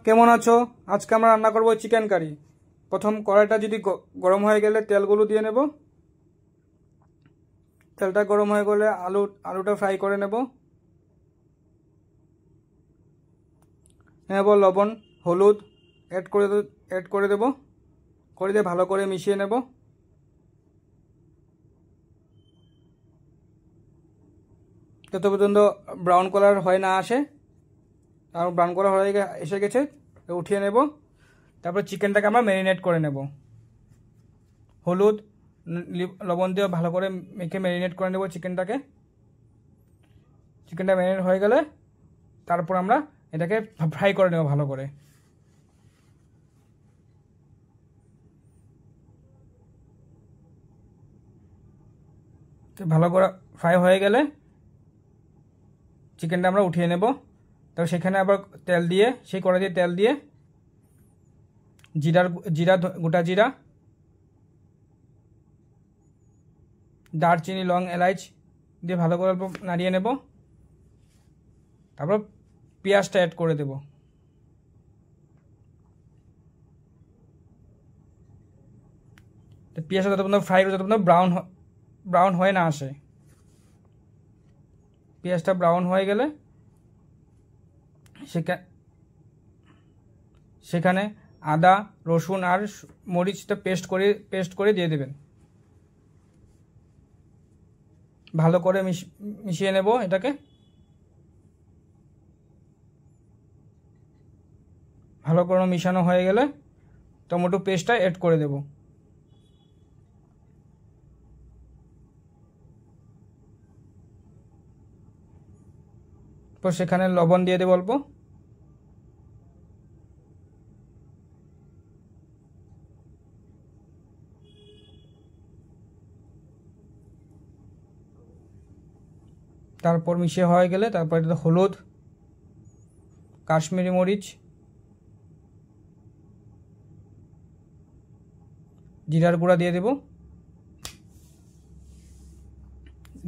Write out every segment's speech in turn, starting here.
কেমন আছো? আজকে আমরা রান্না করব চিকেন কারি। প্রথম কড়াইটা যদি গরম হয়ে গেলে তেলগুলো দিয়ে নেব। তেলটা গরম হয়ে গেলে আলুটা ফ্রাই করে নেব। লবণ হলুদ অ্যাড করে দেব। করে দিয়ে ভালো করে মিশিয়ে নেব। যত পর্যন্ত ব্রাউন কালার হয় না আসে, আর ব্রাউন কালার হয়ে এসে গেছে, উঠিয়ে নেব। তারপর চিকেনটাকে আমরা ম্যারিনেট করে নেব। হলুদ লবণ দিয়ে ভালো করে মেখে ম্যারিনেট করে নেব চিকেনটা ম্যারিনেট হয়ে গেলে তারপর আমরা এটাকে ফ্রাই করে নেব ভালো করে। ভালো করে ফ্রাই হয়ে গেলে চিকেনটা আমরা উঠিয়ে নেব। তারপর সেখানে আবার তেল দিয়ে, সেই কড়াই দিয়ে তেল দিয়ে গোটা জিরা, দারচিনি, লং, এলাচ দিয়ে ভালো করে অল্প নাড়িয়ে নেব। তারপর পেঁয়াজটা অ্যাড করে দেব। পেঁয়াজটা যতক্ষণ ফ্রাই করে, যতক্ষণ ব্রাউন হয়ে না আসে। পেঁয়াজটা ব্রাউন হয়ে গেলে সেখানে আদা, রসুন আর মরিচটা পেস্ট করে দিয়ে দেবেন। ভালো করে মিশিয়ে নেব এটাকে। ভালো করে মিশানো হয়ে গেলে টমেটো পেস্টটা অ্যাড করে দেব। তো সেখানে লবণ দিয়ে দেব অল্প। তারপর মিশিয়ে হয়ে গেলে তারপর এটা হলুদ, কাশ্মীরি মরিচ, জিরার গুঁড়া দিয়ে দেব।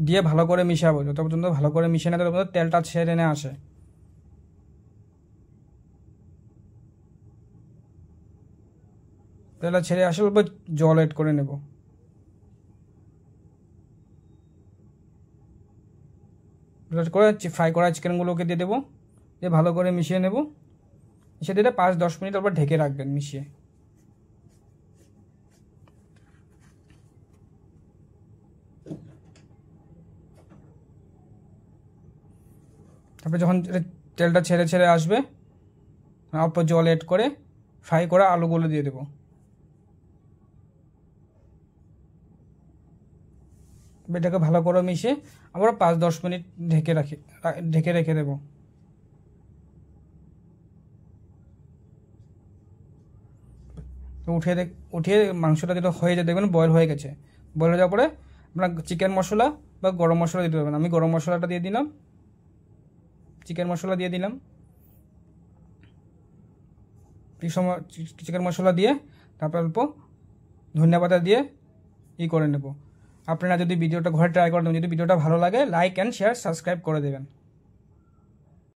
দিয়ে ভালো করে মিশাবো। যত পর্যন্ত ভালো করে মিশিয়ে না তত পর্যন্ত তেলটা ছেড়ে না আসে। তেলটা ছেড়ে আসলে অল্প জল এড করে নেব। করে ফ্রাই করা চিকেনগুলোকে দিয়ে দেবো। দিয়ে ভালো করে মিশিয়ে নেব। মিশিয়ে দিলে 5-10 মিনিট তারপর ঢেকে রাখবেন মিশিয়ে। তারপরে যখন তেলটা ছেড়ে আসবে, অল্প জল এড করে ফ্রাই করা আলুগুলো দিয়ে দেবো। এটাকে ভালো করে মিশিয়ে আবার 5-10 মিনিট ঢেকে রেখে দেবো। তো উঠিয়ে মাংসটা যেটা হয়ে যায় দেখবেন বয়েল হয়ে গেছে। বয়েল হয়ে যাওয়ার পরে আপনার চিকেন মশলা বা গরম মশলা দিতে পারবেন। আমি গরম মশলাটা দিয়ে দিলাম, চিকেন মশলা দিয়ে দিলাম। চিকেন মশলা দিয়ে তারপর অল্প ধনিয়া পাতা দিয়ে করে নেব। আপনারা যদি ভিডিওটা ঘরে ট্রাই করেন, যদি ভিডিওটা ভালো লাগে লাইক অ্যান্ড শেয়ার সাবস্ক্রাইব করে দেবেন।